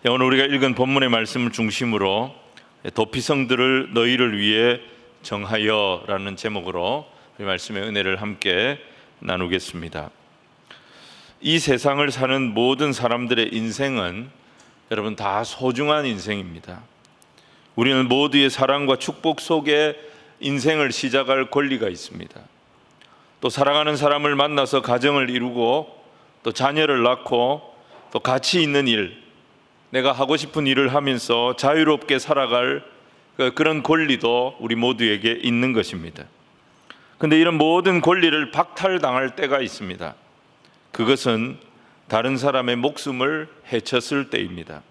오늘 우리가 읽은 본문의 말씀을 중심으로 도피성들을 너희를 위해 정하여 라는 제목으로 이 말씀의 은혜를 함께 나누겠습니다. 이 세상을 사는 모든 사람들의 인생은 여러분 다 소중한 인생입니다. 우리는 모두의 사랑과 축복 속에 인생을 시작할 권리가 있습니다. 또 사랑하는 사람을 만나서 가정을 이루고 또 자녀를 낳고 또 가치 있는 일, 내가 하고 싶은 일을 하면서 자유롭게 살아갈 그런 권리도 우리 모두에게 있는 것입니다. 그런데 이런 모든 권리를 박탈당할 때가 있습니다. 그것은 다른 사람의 목숨을 해쳤을 때입니다.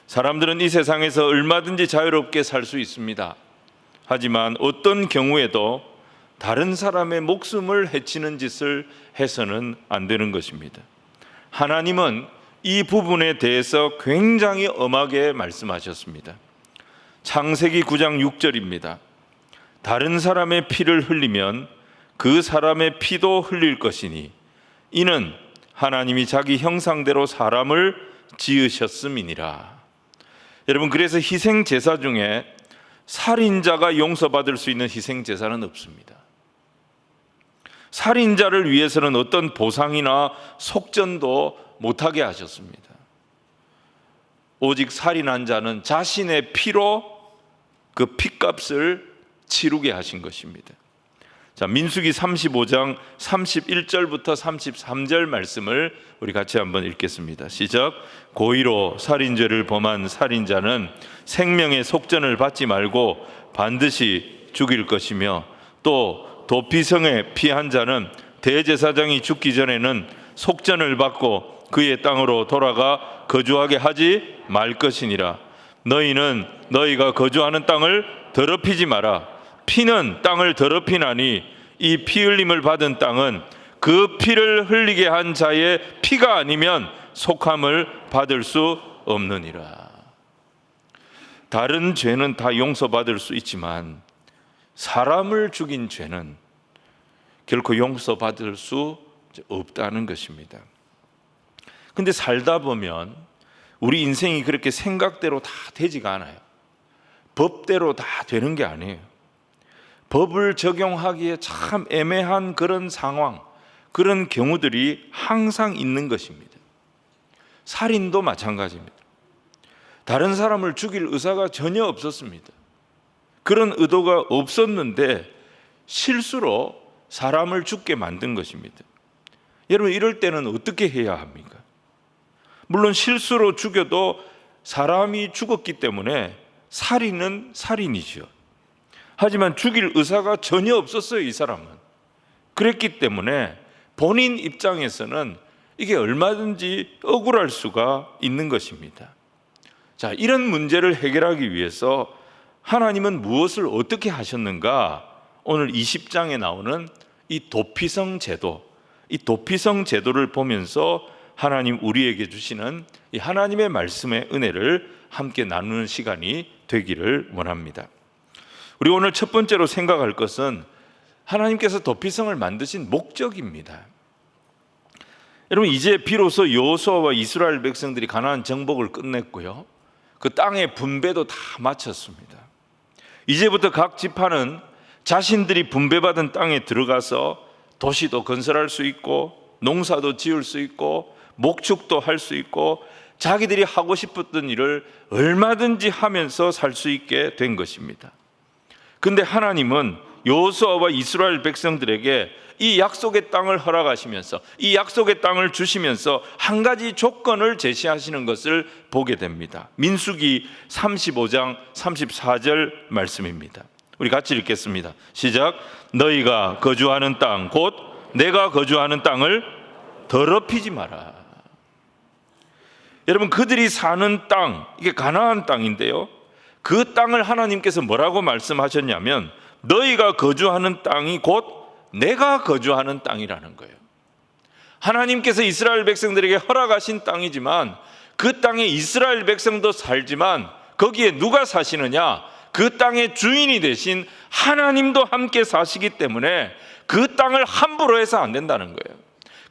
사람들은 이 세상에서 얼마든지 자유롭게 살 수 있습니다. 하지만 어떤 경우에도 다른 사람의 목숨을 해치는 짓을 해서는 안 되는 것입니다. 하나님은 이 부분에 대해서 굉장히 엄하게 말씀하셨습니다. 창세기 9장 6절입니다. 다른 사람의 피를 흘리면 그 사람의 피도 흘릴 것이니 이는 하나님이 자기 형상대로 사람을 지으셨음이니라. 여러분, 그래서 희생 제사 중에 살인자가 용서받을 수 있는 희생 제사는 없습니다. 살인자를 위해서는 어떤 보상이나 속전도 못하게 하셨습니다. 오직 살인한 자는 자신의 피로 그 피값을 치르게 하신 것입니다. 자, 민수기 35장 31절부터 33절 말씀을 우리 같이 한번 읽겠습니다. 시작. 고의로 살인죄를 범한 살인자는 생명의 속전을 받지 말고 반드시 죽일 것이며, 또 도피성에 피한 자는 대제사장이 죽기 전에는 속전을 받고 그의 땅으로 돌아가 거주하게 하지 말 것이니라. 너희는 너희가 거주하는 땅을 더럽히지 마라. 피는 땅을 더럽히나니 이 피 흘림을 받은 땅은 그 피를 흘리게 한 자의 피가 아니면 속함을 받을 수 없느니라. 다른 죄는 다 용서받을 수 있지만 사람을 죽인 죄는 결코 용서받을 수 없다는 것입니다. 근데 살다 보면 우리 인생이 그렇게 생각대로 다 되지가 않아요. 법대로 다 되는 게 아니에요. 법을 적용하기에 참 애매한 그런 상황, 그런 경우들이 항상 있는 것입니다. 살인도 마찬가지입니다. 다른 사람을 죽일 의사가 전혀 없었습니다. 그런 의도가 없었는데 실수로 사람을 죽게 만든 것입니다. 여러분, 이럴 때는 어떻게 해야 합니까? 물론 실수로 죽여도 사람이 죽었기 때문에 살인은 살인이죠. 하지만 죽일 의사가 전혀 없었어요, 이 사람은. 그랬기 때문에 본인 입장에서는 이게 얼마든지 억울할 수가 있는 것입니다. 자, 이런 문제를 해결하기 위해서 하나님은 무엇을 어떻게 하셨는가? 오늘 20장에 나오는 이 도피성 제도, 이 도피성 제도를 보면서 하나님 우리에게 주시는 이 하나님의 말씀의 은혜를 함께 나누는 시간이 되기를 원합니다. 우리 오늘 첫 번째로 생각할 것은 하나님께서 도피성을 만드신 목적입니다. 여러분, 이제 비로소 여호수아와 이스라엘 백성들이 가나안 정복을 끝냈고요, 그 땅의 분배도 다 마쳤습니다. 이제부터 각 지파는 자신들이 분배받은 땅에 들어가서 도시도 건설할 수 있고 농사도 지을 수 있고 목축도 할 수 있고 자기들이 하고 싶었던 일을 얼마든지 하면서 살 수 있게 된 것입니다. 그런데 하나님은 여호수아와 이스라엘 백성들에게 이 약속의 땅을 허락하시면서, 이 약속의 땅을 주시면서 한 가지 조건을 제시하시는 것을 보게 됩니다. 민수기 35장 34절 말씀입니다. 우리 같이 읽겠습니다. 시작. 너희가 거주하는 땅, 곧 내가 거주하는 땅을 더럽히지 마라. 여러분, 그들이 사는 땅, 이게 가나안 땅인데요, 그 땅을 하나님께서 뭐라고 말씀하셨냐면 너희가 거주하는 땅이 곧 내가 거주하는 땅이라는 거예요. 하나님께서 이스라엘 백성들에게 허락하신 땅이지만 그 땅에 이스라엘 백성도 살지만 거기에 누가 사시느냐? 그 땅의 주인이 되신 하나님도 함께 사시기 때문에 그 땅을 함부로 해서 안 된다는 거예요.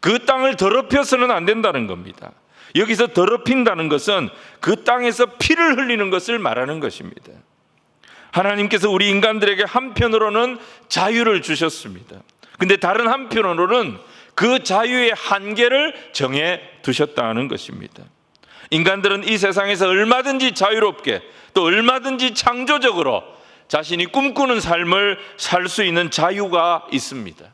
그 땅을 더럽혀서는 안 된다는 겁니다. 여기서 더럽힌다는 것은 그 땅에서 피를 흘리는 것을 말하는 것입니다. 하나님께서 우리 인간들에게 한편으로는 자유를 주셨습니다. 근데 다른 한편으로는 그 자유의 한계를 정해 두셨다는 것입니다. 인간들은 이 세상에서 얼마든지 자유롭게 또 얼마든지 창조적으로 자신이 꿈꾸는 삶을 살 수 있는 자유가 있습니다.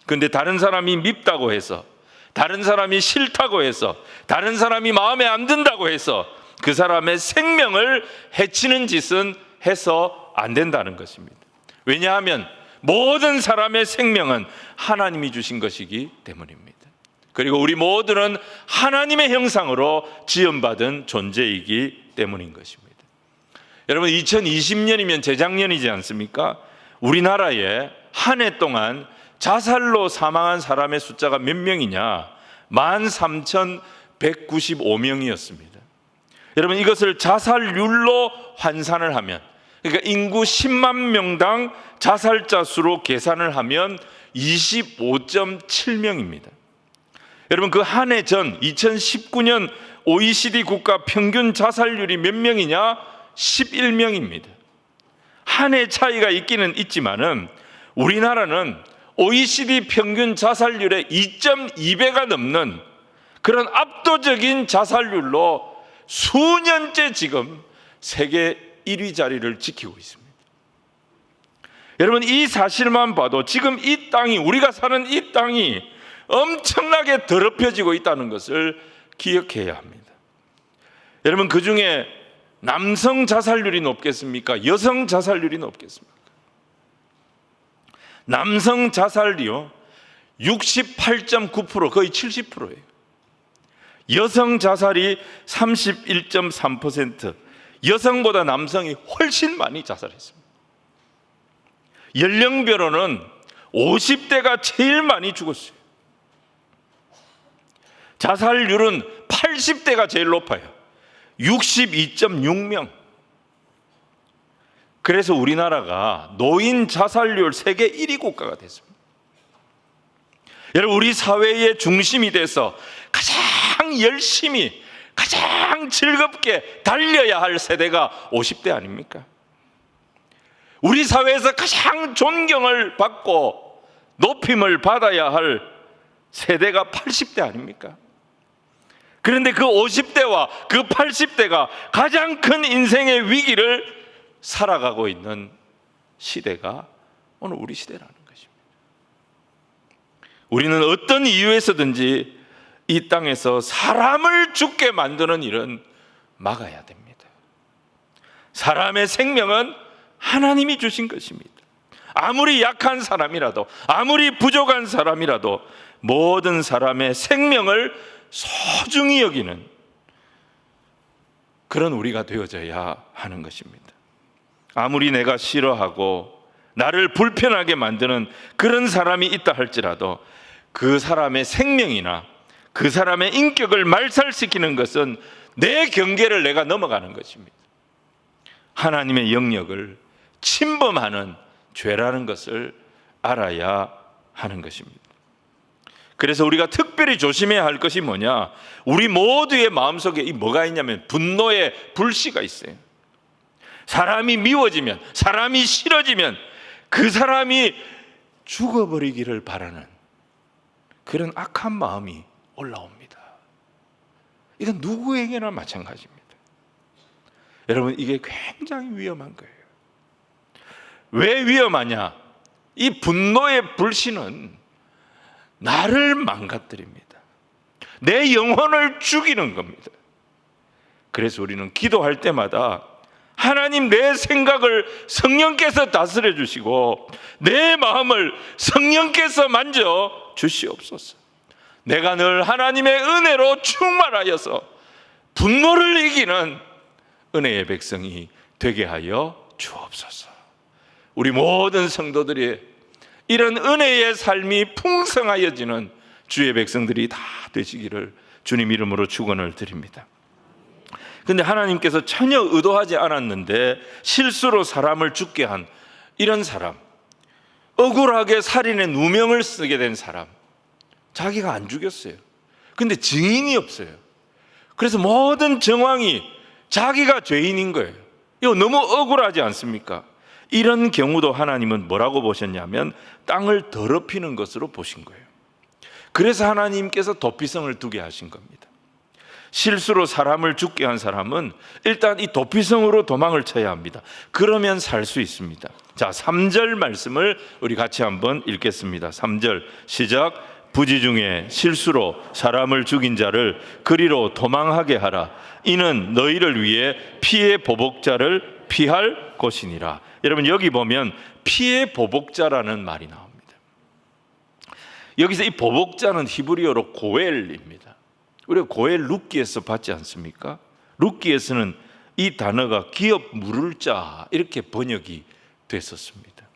그런데 다른 사람이 밉다고 해서, 다른 사람이 싫다고 해서, 다른 사람이 마음에 안 든다고 해서 그 사람의 생명을 해치는 짓은 해서 안 된다는 것입니다. 왜냐하면 모든 사람의 생명은 하나님이 주신 것이기 때문입니다. 그리고 우리 모두는 하나님의 형상으로 지음받은 존재이기 때문인 것입니다. 여러분, 2020년이면 재작년이지 않습니까? 우리나라에 한 해 동안 자살로 사망한 사람의 숫자가 몇 명이냐? 13,195명이었습니다. 여러분, 이것을 자살률로 환산을 하면, 그러니까 인구 10만 명당 자살자 수로 계산을 하면 25.7명입니다. 여러분, 그 한 해 전 2019년 OECD 국가 평균 자살률이 몇 명이냐? 11명입니다. 한 해 차이가 있기는 있지만은 우리나라는 OECD 평균 자살률의 2.2배가 넘는 그런 압도적인 자살률로 수년째 지금 세계 1위 자리를 지키고 있습니다. 여러분, 이 사실만 봐도 지금 이 땅이, 우리가 사는 이 땅이 엄청나게 더럽혀지고 있다는 것을 기억해야 합니다. 여러분, 그 중에 남성 자살률이 높겠습니까? 여성 자살률이 높겠습니까? 남성 자살이요 68.9%, 거의 70%예요. 여성 자살이 31.3%, 여성보다 남성이 훨씬 많이 자살했습니다. 연령별로는 50대가 제일 많이 죽었어요. 자살률은 80대가 제일 높아요. 62.6명. 그래서 우리나라가 노인 자살률 세계 1위 국가가 됐습니다. 여러분, 우리 사회의 중심이 돼서 가장 열심히, 가장 즐겁게 달려야 할 세대가 50대 아닙니까? 우리 사회에서 가장 존경을 받고 높임을 받아야 할 세대가 80대 아닙니까? 그런데 그 50대와 그 80대가 가장 큰 인생의 위기를 살아가고 있는 시대가 오늘 우리 시대라는 것입니다. 우리는 어떤 이유에서든지 이 땅에서 사람을 죽게 만드는 일은 막아야 됩니다. 사람의 생명은 하나님이 주신 것입니다. 아무리 약한 사람이라도, 아무리 부족한 사람이라도 모든 사람의 생명을 소중히 여기는 그런 우리가 되어져야 하는 것입니다. 아무리 내가 싫어하고 나를 불편하게 만드는 그런 사람이 있다 할지라도 그 사람의 생명이나 그 사람의 인격을 말살시키는 것은 내 경계를 내가 넘어가는 것입니다. 하나님의 영역을 침범하는 죄라는 것을 알아야 하는 것입니다. 그래서 우리가 특별히 조심해야 할 것이 뭐냐? 우리 모두의 마음속에 이 뭐가 있냐면 분노의 불씨가 있어요. 사람이 미워지면, 사람이 싫어지면 그 사람이 죽어버리기를 바라는 그런 악한 마음이 올라옵니다. 이건 누구에게나 마찬가지입니다. 여러분, 이게 굉장히 위험한 거예요. 왜 위험하냐? 이 분노의 불씨는 나를 망가뜨립니다. 내 영혼을 죽이는 겁니다. 그래서 우리는 기도할 때마다 하나님, 내 생각을 성령께서 다스려 주시고 내 마음을 성령께서 만져 주시옵소서. 내가 늘 하나님의 은혜로 충만하여서 분노를 이기는 은혜의 백성이 되게 하여 주옵소서. 우리 모든 성도들이 이런 은혜의 삶이 풍성하여지는 주의 백성들이 다 되시기를 주님 이름으로 축원을 드립니다. 그런데 하나님께서 전혀 의도하지 않았는데 실수로 사람을 죽게 한 이런 사람, 억울하게 살인의 누명을 쓰게 된 사람, 자기가 안 죽였어요. 근데 증인이 없어요. 그래서 모든 정황이 자기가 죄인인 거예요. 이거 너무 억울하지 않습니까? 이런 경우도 하나님은 뭐라고 보셨냐면 땅을 더럽히는 것으로 보신 거예요. 그래서 하나님께서 도피성을 두게 하신 겁니다. 실수로 사람을 죽게 한 사람은 일단 이 도피성으로 도망을 쳐야 합니다. 그러면 살 수 있습니다. 자, 3절 말씀을 우리 같이 한번 읽겠습니다. 3절 시작. 부지 중에 실수로 사람을 죽인 자를 그리로 도망하게 하라. 이는 너희를 위해 피의 보복자를 피할 것이니라. 여러분, 여기 보면 피의 보복자라는 말이 나옵니다. 여기서 이 보복자는 히브리어로 고엘입니다. 우리가 고엘 룻기에서 봤지 않습니까? 룻기에서는 이 단어가 기업 물을 자 이렇게 번역이 됐었습니다.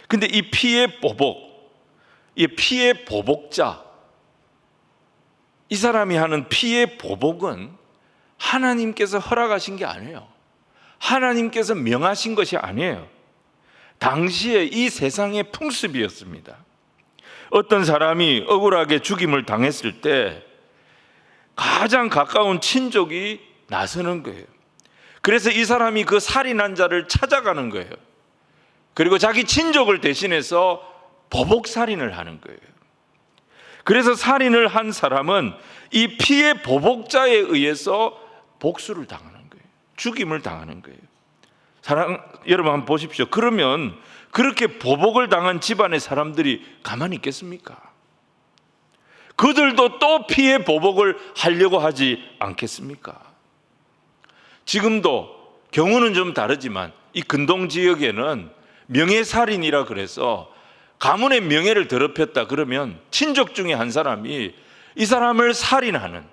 근데 이 피의 보복, 이 피의 보복자, 이 사람이 하는 피의 보복은 하나님께서 허락하신 게 아니에요. 하나님께서 명하신 것이 아니에요. 당시에 이 세상의 풍습이었습니다. 어떤 사람이 억울하게 죽임을 당했을 때 가장 가까운 친족이 나서는 거예요. 그래서 이 사람이 그 살인한 자를 찾아가는 거예요. 그리고 자기 친족을 대신해서 보복살인을 하는 거예요. 그래서 살인을 한 사람은 이 피의 보복자에 의해서 복수를 당하는 거예요. 죽임을 당하는 거예요. 여러분 한번 보십시오. 그러면 그렇게 보복을 당한 집안의 사람들이 가만히 있겠습니까? 그들도 또 피의 보복을 하려고 하지 않겠습니까? 지금도 경우는 좀 다르지만 이 근동 지역에는 명예살인이라 그래서 가문의 명예를 더럽혔다 그러면 친족 중에 한 사람이 이 사람을 살인하는,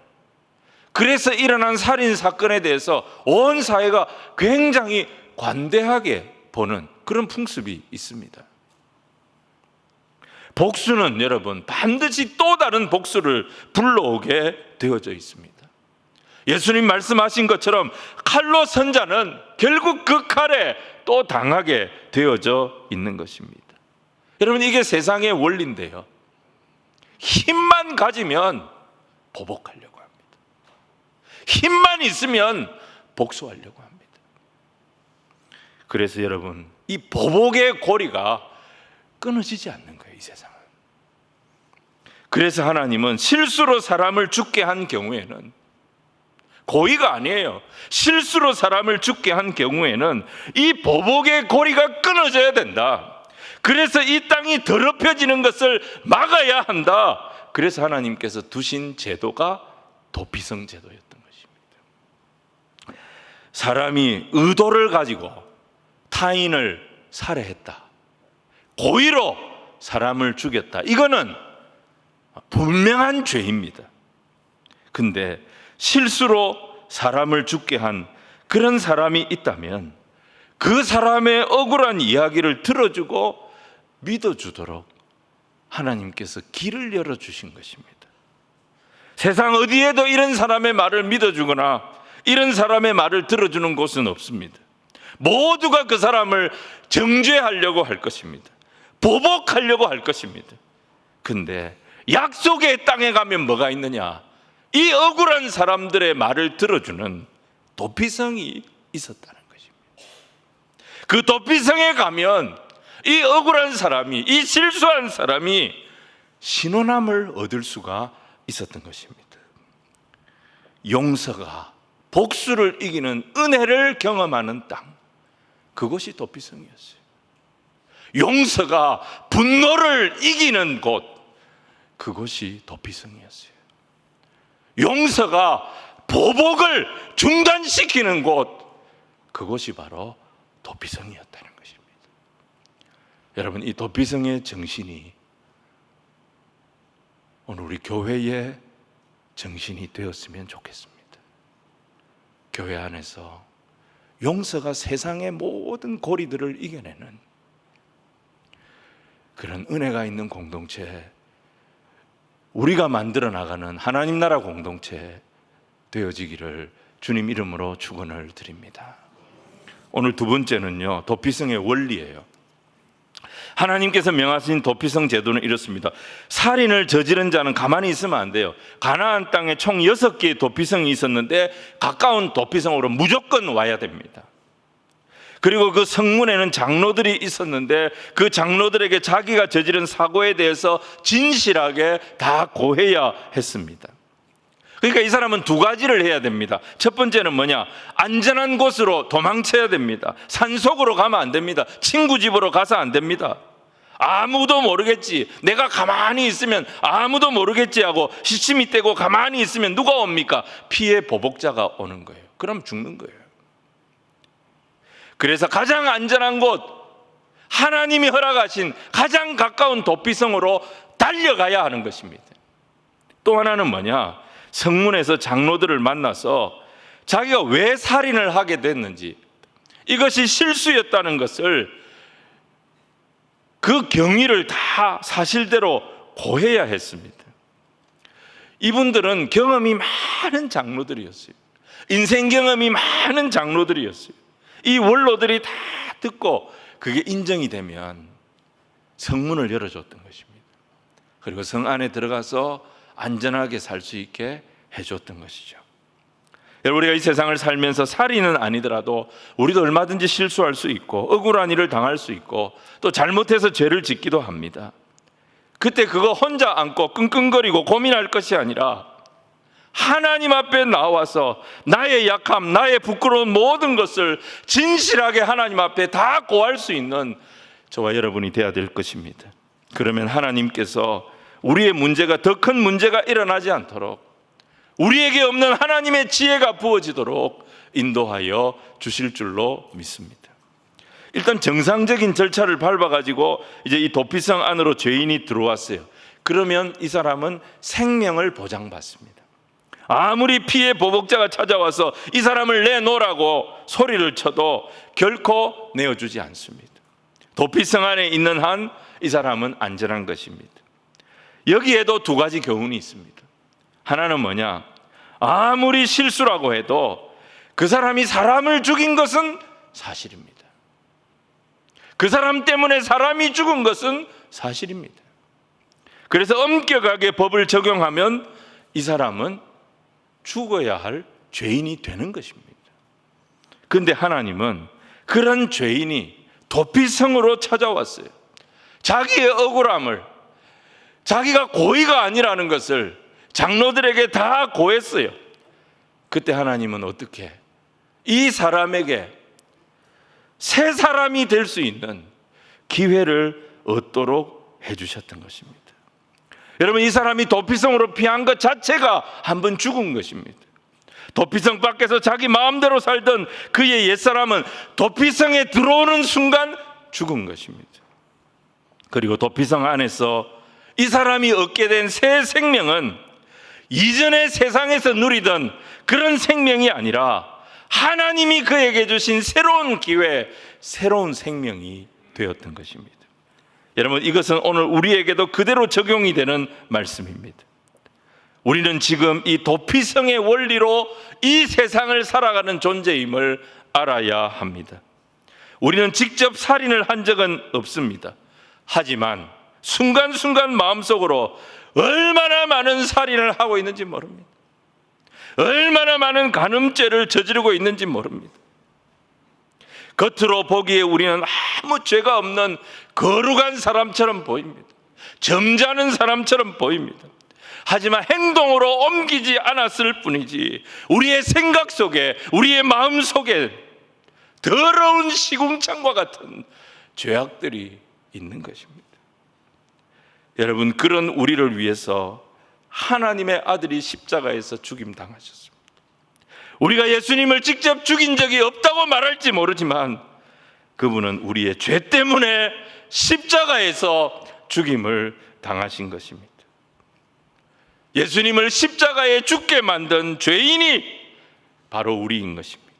그래서 일어난 살인 사건에 대해서 온 사회가 굉장히 관대하게 보는 그런 풍습이 있습니다. 복수는 여러분 반드시 또 다른 복수를 불러오게 되어져 있습니다. 예수님 말씀하신 것처럼 칼로 선 자는 결국 그 칼에 또 당하게 되어져 있는 것입니다. 여러분, 이게 세상의 원리인데요, 힘만 가지면 보복하려고 합니다. 힘만 있으면 복수하려고 합니다. 그래서 여러분, 이 보복의 고리가 끊어지지 않는 거예요, 이 세상은. 그래서 하나님은 실수로 사람을 죽게 한 경우에는, 고의가 아니에요, 실수로 사람을 죽게 한 경우에는 이 보복의 고리가 끊어져야 된다. 그래서 이 땅이 더럽혀지는 것을 막아야 한다. 그래서 하나님께서 두신 제도가 도피성 제도였던 것입니다. 사람이 의도를 가지고 타인을 살해했다, 고의로 사람을 죽였다, 이거는 분명한 죄입니다. 근데 실수로 사람을 죽게 한 그런 사람이 있다면 그 사람의 억울한 이야기를 들어주고 믿어주도록 하나님께서 길을 열어주신 것입니다. 세상 어디에도 이런 사람의 말을 믿어주거나 이런 사람의 말을 들어주는 곳은 없습니다. 모두가 그 사람을 정죄하려고 할 것입니다. 보복하려고 할 것입니다. 근데 약속의 땅에 가면 뭐가 있느냐? 이 억울한 사람들의 말을 들어주는 도피성이 있었다는 것입니다. 그 도피성에 가면 이 억울한 사람이, 이 실수한 사람이 신원함을 얻을 수가 있었던 것입니다. 용서가 복수를 이기는 은혜를 경험하는 땅, 그것이 도피성이었어요. 용서가 분노를 이기는 곳, 그것이 도피성이었어요. 용서가 보복을 중단시키는 곳, 그것이 바로 도피성이었다는 것입니다. 여러분, 이 도피성의 정신이 오늘 우리 교회의 정신이 되었으면 좋겠습니다. 교회 안에서 용서가 세상의 모든 고리들을 이겨내는 그런 은혜가 있는 공동체, 우리가 만들어 나가는 하나님 나라 공동체 되어지기를 주님 이름으로 축원을 드립니다. 오늘 두 번째는요, 도피성의 원리예요. 하나님께서 명하신 도피성 제도는 이렇습니다. 살인을 저지른 자는 가만히 있으면 안 돼요. 가나안 땅에 총 6개의 도피성이 있었는데 가까운 도피성으로 무조건 와야 됩니다. 그리고 그 성문에는 장로들이 있었는데 그 장로들에게 자기가 저지른 사고에 대해서 진실하게 다 고해야 했습니다. 그러니까 이 사람은 두 가지를 해야 됩니다. 첫 번째는 뭐냐? 안전한 곳으로 도망쳐야 됩니다. 산속으로 가면 안 됩니다. 친구 집으로 가서 안 됩니다. 아무도 모르겠지, 내가 가만히 있으면 아무도 모르겠지 하고 시침이 떼고 가만히 있으면 누가 옵니까? 피해 보복자가 오는 거예요. 그럼 죽는 거예요. 그래서 가장 안전한 곳, 하나님이 허락하신 가장 가까운 도피성으로 달려가야 하는 것입니다. 또 하나는 뭐냐? 성문에서 장로들을 만나서 자기가 왜 살인을 하게 됐는지, 이것이 실수였다는 것을, 그 경위를 다 사실대로 고해야 했습니다. 이분들은 경험이 많은 장로들이었어요. 인생 경험이 많은 장로들이었어요. 이 원로들이 다 듣고 그게 인정이 되면 성문을 열어줬던 것입니다. 그리고 성 안에 들어가서 안전하게 살 수 있게 해줬던 것이죠. 여러분, 우리가 이 세상을 살면서 살인은 아니더라도 우리도 얼마든지 실수할 수 있고 억울한 일을 당할 수 있고 또 잘못해서 죄를 짓기도 합니다. 그때 그거 혼자 안고 끙끙거리고 고민할 것이 아니라 하나님 앞에 나와서 나의 약함, 나의 부끄러운 모든 것을 진실하게 하나님 앞에 다 고할 수 있는 저와 여러분이 되어야 될 것입니다. 그러면 하나님께서 우리의 문제가 더 큰 문제가 일어나지 않도록, 우리에게 없는 하나님의 지혜가 부어지도록 인도하여 주실 줄로 믿습니다. 일단 정상적인 절차를 밟아가지고 이제 이 도피성 안으로 죄인이 들어왔어요. 그러면 이 사람은 생명을 보장받습니다. 아무리 피해 보복자가 찾아와서 이 사람을 내놓으라고 소리를 쳐도 결코 내어주지 않습니다. 도피성 안에 있는 한 이 사람은 안전한 것입니다. 여기에도 두 가지 교훈이 있습니다. 하나는 뭐냐? 아무리 실수라고 해도 그 사람이 사람을 죽인 것은 사실입니다. 그 사람 때문에 사람이 죽은 것은 사실입니다. 그래서 엄격하게 법을 적용하면 이 사람은 죽어야 할 죄인이 되는 것입니다. 그런데 하나님은 그런 죄인이 도피성으로 찾아왔어요. 자기의 억울함을, 자기가 고의가 아니라는 것을 장로들에게 다 고했어요. 그때 하나님은 어떻게 이 사람에게 새 사람이 될 수 있는 기회를 얻도록 해주셨던 것입니다. 여러분, 이 사람이 도피성으로 피한 것 자체가 한 번 죽은 것입니다. 도피성 밖에서 자기 마음대로 살던 그의 옛사람은 도피성에 들어오는 순간 죽은 것입니다. 그리고 도피성 안에서 이 사람이 얻게 된 새 생명은 이전의 세상에서 누리던 그런 생명이 아니라 하나님이 그에게 주신 새로운 기회, 새로운 생명이 되었던 것입니다. 여러분, 이것은 오늘 우리에게도 그대로 적용이 되는 말씀입니다. 우리는 지금 이 도피성의 원리로 이 세상을 살아가는 존재임을 알아야 합니다. 우리는 직접 살인을 한 적은 없습니다. 하지만 순간순간 마음속으로 얼마나 많은 살인을 하고 있는지 모릅니다. 얼마나 많은 간음죄를 저지르고 있는지 모릅니다. 겉으로 보기에 우리는 아무 죄가 없는 거룩한 사람처럼 보입니다. 점잖은 사람처럼 보입니다. 하지만 행동으로 옮기지 않았을 뿐이지 우리의 생각 속에, 우리의 마음 속에 더러운 시궁창과 같은 죄악들이 있는 것입니다. 여러분, 그런 우리를 위해서 하나님의 아들이 십자가에서 죽임 당하셨습니다. 우리가 예수님을 직접 죽인 적이 없다고 말할지 모르지만 그분은 우리의 죄 때문에 십자가에서 죽임을 당하신 것입니다. 예수님을 십자가에 죽게 만든 죄인이 바로 우리인 것입니다.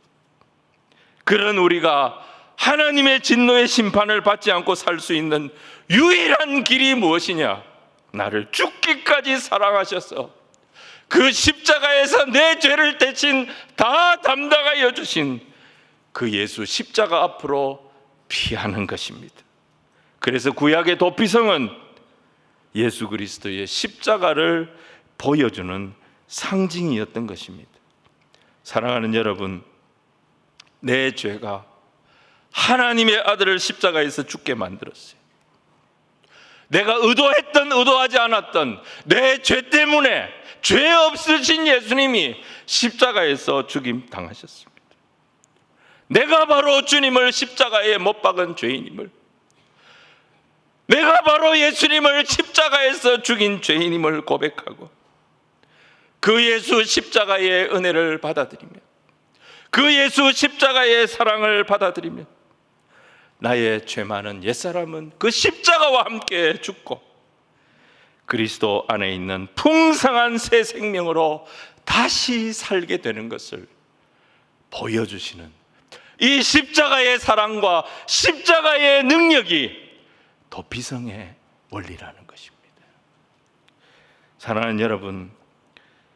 그런 우리가 하나님의 진노의 심판을 받지 않고 살 수 있는 유일한 길이 무엇이냐? 나를 죽기까지 사랑하셔서 그 십자가에서 내 죄를 대신 다 담당하여 주신 그 예수 십자가 앞으로 피하는 것입니다. 그래서 구약의 도피성은 예수 그리스도의 십자가를 보여주는 상징이었던 것입니다. 사랑하는 여러분, 내 죄가 하나님의 아들을 십자가에서 죽게 만들었어요. 내가 의도했던 의도하지 않았던 내 죄 때문에 죄 없으신 예수님이 십자가에서 죽임 당하셨습니다. 내가 바로 주님을 십자가에 못 박은 죄인임을, 내가 바로 예수님을 십자가에서 죽인 죄인임을 고백하고 그 예수 십자가의 은혜를 받아들이며 그 예수 십자가의 사랑을 받아들이며 나의 죄 많은 옛사람은 그 십자가와 함께 죽고 그리스도 안에 있는 풍성한 새 생명으로 다시 살게 되는 것을 보여주시는 이 십자가의 사랑과 십자가의 능력이 도피성의 원리라는 것입니다. 사랑하는 여러분,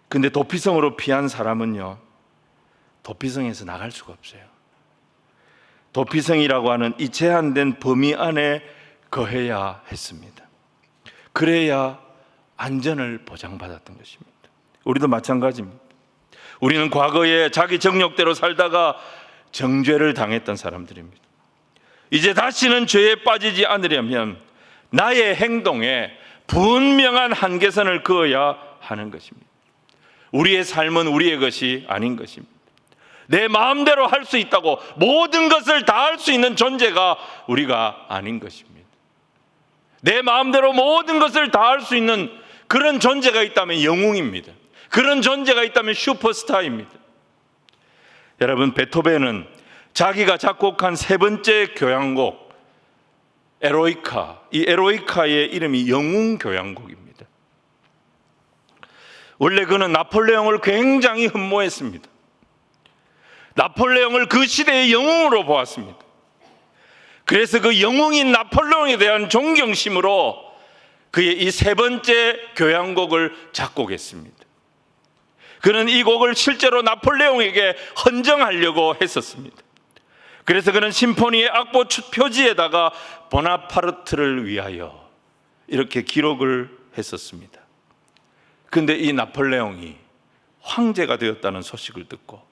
근데 도피성으로 피한 사람은요, 도피성에서 나갈 수가 없어요. 도피성이라고 하는 이 제한된 범위 안에 거해야 했습니다. 그래야 안전을 보장받았던 것입니다. 우리도 마찬가지입니다. 우리는 과거에 자기 정욕대로 살다가 정죄를 당했던 사람들입니다. 이제 다시는 죄에 빠지지 않으려면 나의 행동에 분명한 한계선을 그어야 하는 것입니다. 우리의 삶은 우리의 것이 아닌 것입니다. 내 마음대로 할 수 있다고 모든 것을 다 할 수 있는 존재가 우리가 아닌 것입니다. 내 마음대로 모든 것을 다 할 수 있는 그런 존재가 있다면 영웅입니다. 그런 존재가 있다면 슈퍼스타입니다. 여러분, 베토벤은 자기가 작곡한 세 번째 교향곡 에로이카, 이 에로이카의 이름이 영웅 교향곡입니다. 원래 그는 나폴레옹을 굉장히 흠모했습니다. 나폴레옹을 그 시대의 영웅으로 보았습니다. 그래서 그 영웅인 나폴레옹에 대한 존경심으로 그의 이 세 번째 교향곡을 작곡했습니다. 그는 이 곡을 실제로 나폴레옹에게 헌정하려고 했었습니다. 그래서 그는 심포니의 악보 표지에다가 보나파르트를 위하여 이렇게 기록을 했었습니다. 그런데 이 나폴레옹이 황제가 되었다는 소식을 듣고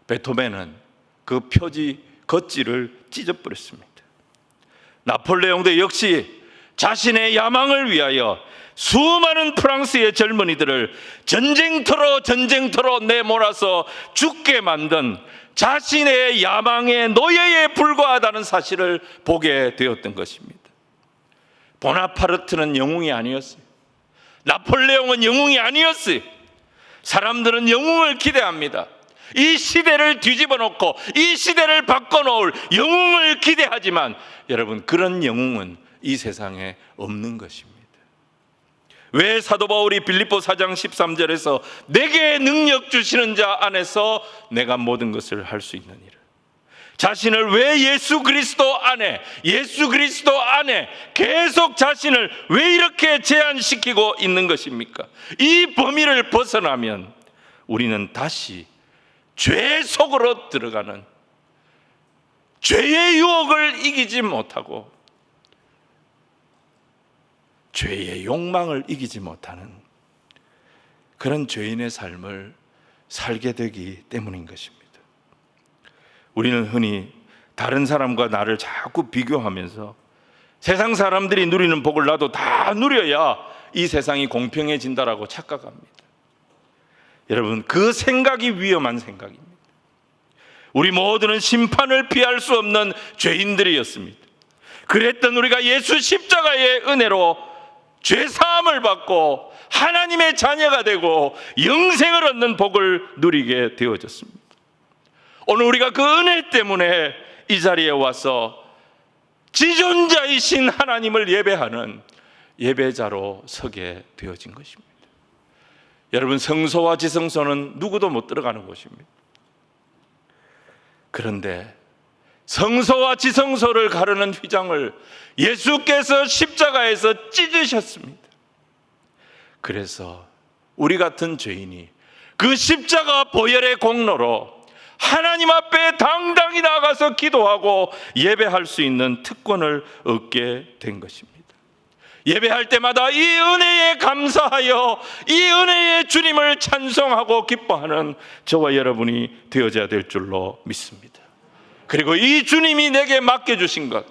베토벤은 그 표지 겉지를 찢어버렸습니다. 나폴레옹도 역시 자신의 야망을 위하여 수많은 프랑스의 젊은이들을 전쟁터로 내몰아서 죽게 만든 자신의 야망의 노예에 불과하다는 사실을 보게 되었던 것입니다. 보나파르트는 영웅이 아니었어요. 나폴레옹은 영웅이 아니었어요. 사람들은 영웅을 기대합니다. 이 시대를 뒤집어 놓고 이 시대를 바꿔놓을 영웅을 기대하지만 여러분, 그런 영웅은 이 세상에 없는 것입니다. 왜 사도 바울이 빌립보 4장 13절에서 내게 능력 주시는 자 안에서 내가 모든 것을 할 수 있느니라, 자신을 왜 예수 그리스도 안에 계속 자신을 왜 이렇게 제한시키고 있는 것입니까? 이 범위를 벗어나면 우리는 다시 죄 속으로 들어가는, 죄의 유혹을 이기지 못하고 죄의 욕망을 이기지 못하는 그런 죄인의 삶을 살게 되기 때문인 것입니다. 우리는 흔히 다른 사람과 나를 자꾸 비교하면서 세상 사람들이 누리는 복을 나도 다 누려야 이 세상이 공평해진다라고 착각합니다. 여러분, 그 생각이 위험한 생각입니다. 우리 모두는 심판을 피할 수 없는 죄인들이었습니다. 그랬던 우리가 예수 십자가의 은혜로 죄사함을 받고 하나님의 자녀가 되고 영생을 얻는 복을 누리게 되어졌습니다. 오늘 우리가 그 은혜 때문에 이 자리에 와서 지존자이신 하나님을 예배하는 예배자로 서게 되어진 것입니다. 여러분, 성소와 지성소는 누구도 못 들어가는 곳입니다. 그런데 성소와 지성소를 가르는 휘장을 예수께서 십자가에서 찢으셨습니다. 그래서 우리 같은 죄인이 그 십자가 보혈의 공로로 하나님 앞에 당당히 나가서 기도하고 예배할 수 있는 특권을 얻게 된 것입니다. 예배할 때마다 이 은혜에 감사하여 이 은혜의 주님을 찬송하고 기뻐하는 저와 여러분이 되어져야 될 줄로 믿습니다. 그리고 이 주님이 내게 맡겨주신 것,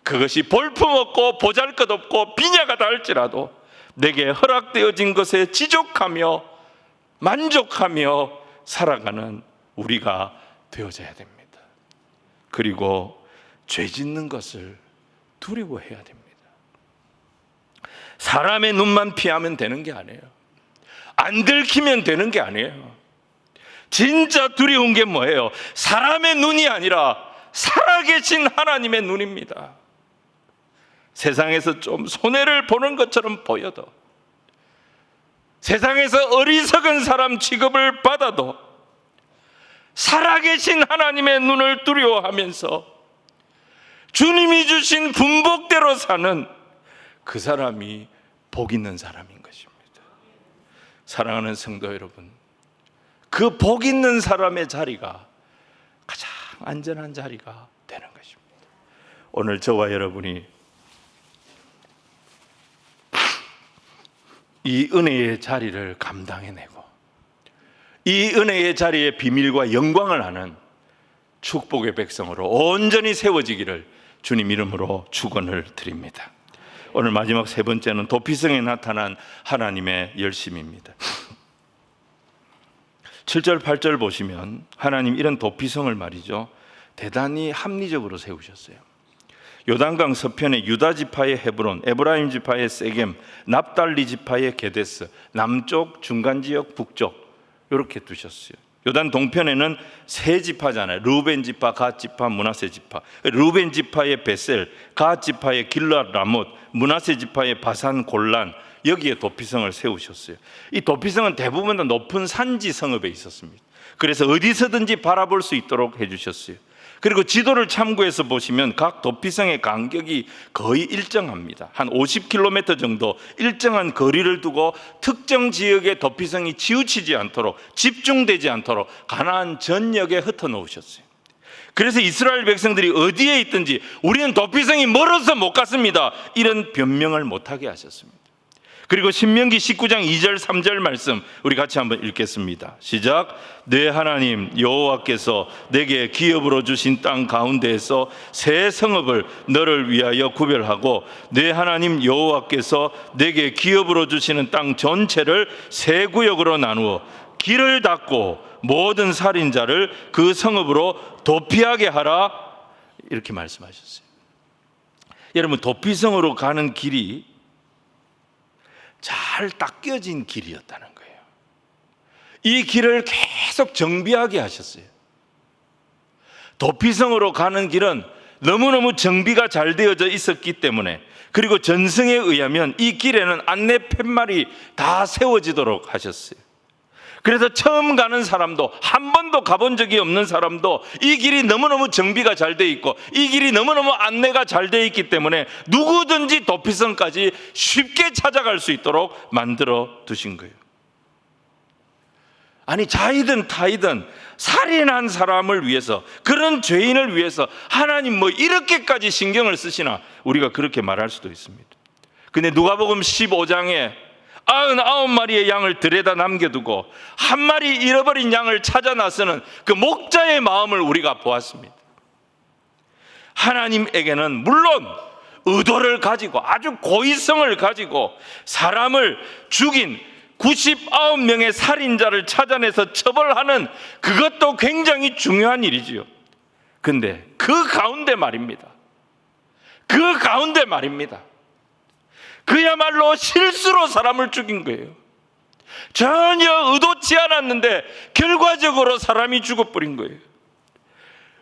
그것이 볼품없고 보잘것없고 빈야가다 할지라도 내게 허락되어진 것에 지족하며 만족하며 살아가는 우리가 되어져야 됩니다. 그리고 죄 짓는 것을 두려워해야 됩니다. 사람의 눈만 피하면 되는 게 아니에요. 안 들키면 되는 게 아니에요. 진짜 두려운 게 뭐예요? 사람의 눈이 아니라 살아계신 하나님의 눈입니다. 세상에서 좀 손해를 보는 것처럼 보여도, 세상에서 어리석은 사람 취급을 받아도 살아계신 하나님의 눈을 두려워하면서 주님이 주신 분복대로 사는 그 사람이 복 있는 사람인 것입니다. 사랑하는 성도 여러분, 그 복 있는 사람의 자리가 가장 안전한 자리가 되는 것입니다. 오늘 저와 여러분이 이 은혜의 자리를 감당해내고 이 은혜의 자리의 비밀과 영광을 아는 축복의 백성으로 온전히 세워지기를 주님 이름으로 축원을 드립니다. 오늘 마지막 세 번째는 도피성에 나타난 하나님의 열심입니다. 7절 8절 보시면 하나님 이런 도피성을 말이죠, 대단히 합리적으로 세우셨어요. 요단강 서편에 유다 지파의 헤브론, 에브라임 지파의 세겜, 납달리 지파의 게데스, 남쪽, 중간 지역, 북쪽 이렇게 두셨어요. 요단 동편에는 세 지파잖아요. 루벤 지파, 갓 지파, 므낫세 지파. 루벤 지파의 베셀, 갓 지파의 길르앗 라못, 므낫세 지파의 바산 골란, 여기에 도피성을 세우셨어요. 이 도피성은 대부분 다 높은 산지 성읍에 있었습니다. 그래서 어디서든지 바라볼 수 있도록 해주셨어요. 그리고 지도를 참고해서 보시면 각 도피성의 간격이 거의 일정합니다. 한 50km 정도 일정한 거리를 두고 특정 지역의 도피성이 치우치지 않도록, 집중되지 않도록 가나안 전역에 흩어놓으셨어요. 그래서 이스라엘 백성들이 어디에 있든지 우리는 도피성이 멀어서 못 갔습니다, 이런 변명을 못하게 하셨습니다. 그리고 신명기 19장 2절 3절 말씀 우리 같이 한번 읽겠습니다. 시작. 내 하나님 여호와께서 내게 기업으로 주신 땅 가운데에서 새 성읍을 너를 위하여 구별하고 내 하나님 여호와께서 내게 기업으로 주시는 땅 전체를 세 구역으로 나누어 길을 닫고 모든 살인자를 그 성읍으로 도피하게 하라, 이렇게 말씀하셨어요. 여러분, 도피성으로 가는 길이 잘 닦여진 길이었다는 거예요. 이 길을 계속 정비하게 하셨어요. 도피성으로 가는 길은 너무너무 정비가 잘 되어져 있었기 때문에, 그리고 전승에 의하면 이 길에는 안내 팻말이 다 세워지도록 하셨어요. 그래서 처음 가는 사람도, 한 번도 가본 적이 없는 사람도 이 길이 너무너무 정비가 잘 돼 있고 이 길이 너무너무 안내가 잘 돼 있기 때문에 누구든지 도피성까지 쉽게 찾아갈 수 있도록 만들어 두신 거예요. 아니, 자이든 타이든 살인한 사람을 위해서, 그런 죄인을 위해서 하나님 뭐 이렇게까지 신경을 쓰시나, 우리가 그렇게 말할 수도 있습니다. 근데 누가복음 15장에 99마리의 양을 들에다 남겨두고 한 마리 잃어버린 양을 찾아 나서는 그 목자의 마음을 우리가 보았습니다. 하나님에게는 물론 의도를 가지고, 아주 고의성을 가지고 사람을 죽인 99명의 살인자를 찾아내서 처벌하는 그것도 굉장히 중요한 일이지요. 근데 그 가운데 말입니다. 그야말로 실수로 사람을 죽인 거예요. 전혀 의도치 않았는데 결과적으로 사람이 죽어버린 거예요.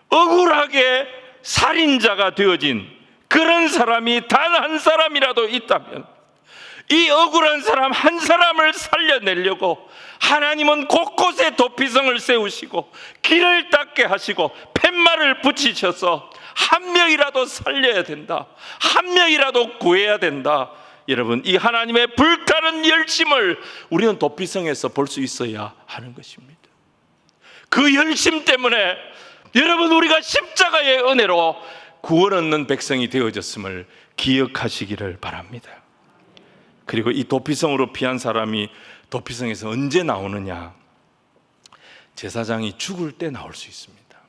억울하게 살인자가 되어진 그런 사람이 단 한 사람이라도 있다면 이 억울한 사람 한 사람을 살려내려고 하나님은 곳곳에 도피성을 세우시고 길을 닦게 하시고 팻말을 붙이셔서 한 명이라도 살려야 된다, 한 명이라도 구해야 된다. 여러분, 이 하나님의 불타는 열심을 우리는 도피성에서 볼 수 있어야 하는 것입니다. 그 열심 때문에 여러분 우리가 십자가의 은혜로 구원 얻는 백성이 되어졌음을 기억하시기를 바랍니다. 그리고 이 도피성으로 피한 사람이 도피성에서 언제 나오느냐? 제사장이 죽을 때 나올 수 있습니다.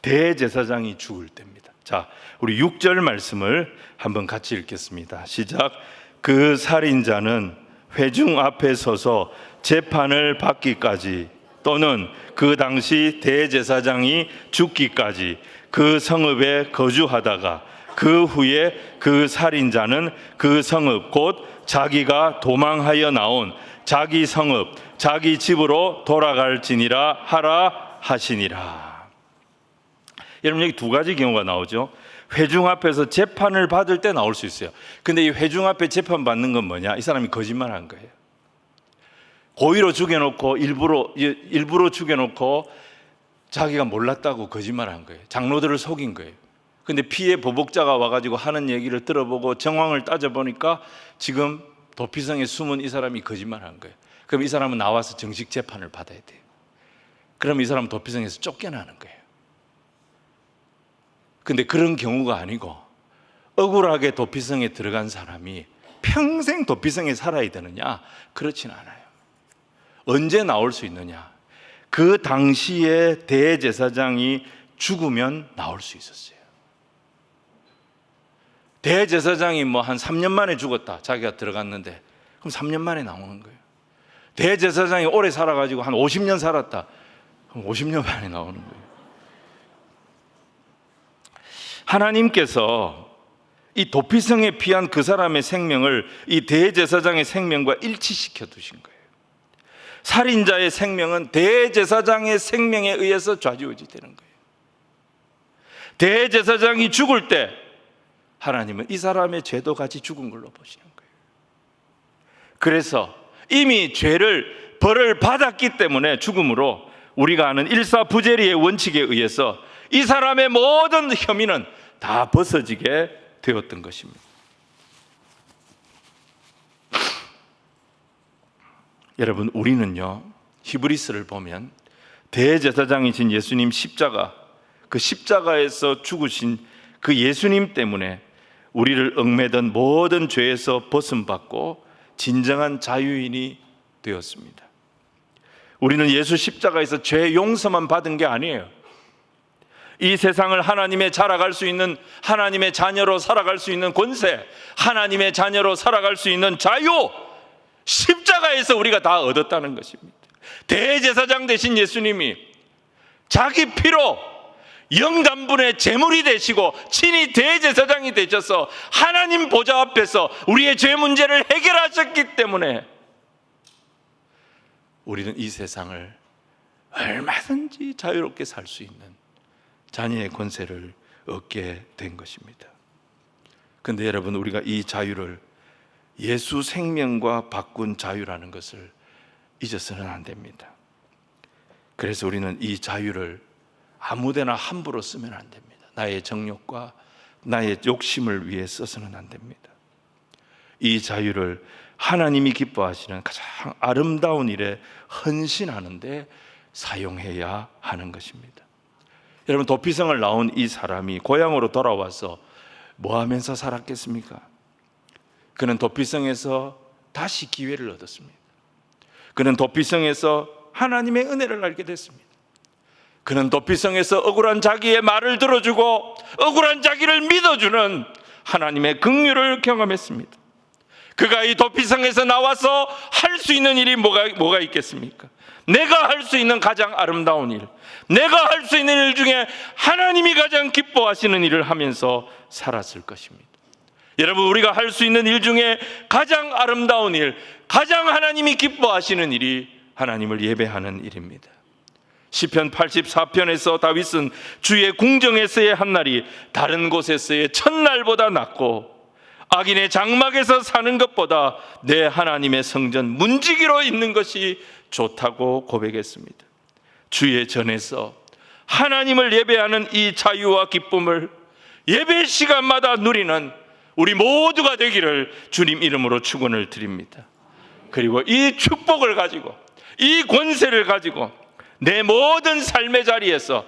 대제사장이 죽을 때입니다. 자, 우리 6절 말씀을 한번 같이 읽겠습니다. 시작. 그 살인자는 회중 앞에 서서 재판을 받기까지 또는 그 당시 대제사장이 죽기까지 그 성읍에 거주하다가 그 후에 그 살인자는 그 성읍 곧 자기가 도망하여 나온 자기 성읍 자기 집으로 돌아갈지니라 하라 하시니라. 여러분 여기 두 가지 경우가 나오죠. 회중 앞에서 재판을 받을 때 나올 수 있어요. 근데 이 회중 앞에 재판 받는 건 뭐냐? 이 사람이 거짓말한 거예요. 고의로 죽여놓고 일부러 죽여놓고 자기가 몰랐다고 거짓말한 거예요. 장로들을 속인 거예요. 근데 피해 보복자가 와가지고 하는 얘기를 들어보고 정황을 따져보니까 지금 도피성에 숨은 이 사람이 거짓말한 거예요. 그럼 이 사람은 나와서 정식 재판을 받아야 돼요. 그럼 이 사람은 도피성에서 쫓겨나는 거예요. 근데 그런 경우가 아니고 억울하게 도피성에 들어간 사람이 평생 도피성에 살아야 되느냐? 그렇진 않아요. 언제 나올 수 있느냐? 그 당시에 대제사장이 죽으면 나올 수 있었어요. 대제사장이 뭐 한 3년 만에 죽었다. 자기가 들어갔는데 그럼 3년 만에 나오는 거예요. 대제사장이 오래 살아가지고 한 50년 살았다. 그럼 50년 만에 나오는 거예요. 하나님께서 이 도피성에 피한 그 사람의 생명을 이 대제사장의 생명과 일치시켜 두신 거예요. 살인자의 생명은 대제사장의 생명에 의해서 좌지우지되는 거예요. 대제사장이 죽을 때 하나님은 이 사람의 죄도 같이 죽은 걸로 보시는 거예요. 그래서 이미 벌을 받았기 때문에 죽음으로 우리가 아는 일사부재리의 원칙에 의해서 이 사람의 모든 혐의는 다 벗어지게 되었던 것입니다. 여러분 우리는요 히브리서를 보면 대제사장이신 예수님 십자가, 그 십자가에서 죽으신 그 예수님 때문에 우리를 얽매던 모든 죄에서 벗음받고 진정한 자유인이 되었습니다. 우리는 예수 십자가에서 죄 용서만 받은 게 아니에요. 이 세상을 하나님의 자라갈 수 있는, 하나님의 자녀로 살아갈 수 있는 권세, 하나님의 자녀로 살아갈 수 있는 자유, 십자가에서 우리가 다 얻었다는 것입니다. 대제사장 되신 예수님이 자기 피로 영단분의 제물이 되시고 친히 대제사장이 되셔서 하나님 보좌 앞에서 우리의 죄 문제를 해결하셨기 때문에 우리는 이 세상을 얼마든지 자유롭게 살 수 있는 자녀의 권세를 얻게 된 것입니다. 그런데 여러분 우리가 이 자유를 예수 생명과 바꾼 자유라는 것을 잊어서는 안 됩니다. 그래서 우리는 이 자유를 아무데나 함부로 쓰면 안 됩니다. 나의 정욕과 나의 욕심을 위해 써서는 안 됩니다. 이 자유를 하나님이 기뻐하시는 가장 아름다운 일에 헌신하는 데 사용해야 하는 것입니다. 여러분 도피성을 나온 이 사람이 고향으로 돌아와서 뭐 하면서 살았겠습니까? 그는 도피성에서 다시 기회를 얻었습니다. 그는 도피성에서 하나님의 은혜를 알게 됐습니다. 그는 도피성에서 억울한 자기의 말을 들어주고 억울한 자기를 믿어주는 하나님의 긍휼을 경험했습니다. 그가 이 도피성에서 나와서 할 수 있는 일이 뭐가 있겠습니까? 내가 할 수 있는 가장 아름다운 일, 내가 할 수 있는 일 중에 하나님이 가장 기뻐하시는 일을 하면서 살았을 것입니다. 여러분 우리가 할 수 있는 일 중에 가장 아름다운 일, 가장 하나님이 기뻐하시는 일이 하나님을 예배하는 일입니다. 시편 84편에서 다윗은 주의 궁정에서의 한 날이 다른 곳에서의 첫날보다 낫고 악인의 장막에서 사는 것보다 내 하나님의 성전 문지기로 있는 것이 좋다고 고백했습니다. 주의 전에서 하나님을 예배하는 이 자유와 기쁨을 예배 시간마다 누리는 우리 모두가 되기를 주님 이름으로 축원을 드립니다. 그리고 이 축복을 가지고 이 권세를 가지고 내 모든 삶의 자리에서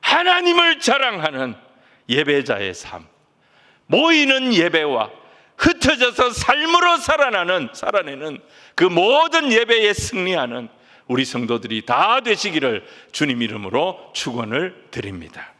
하나님을 자랑하는 예배자의 삶, 모이는 예배와 흩어져서 삶으로 살아내는 그 모든 예배에 승리하는 우리 성도들이 다 되시기를 주님 이름으로 축원을 드립니다.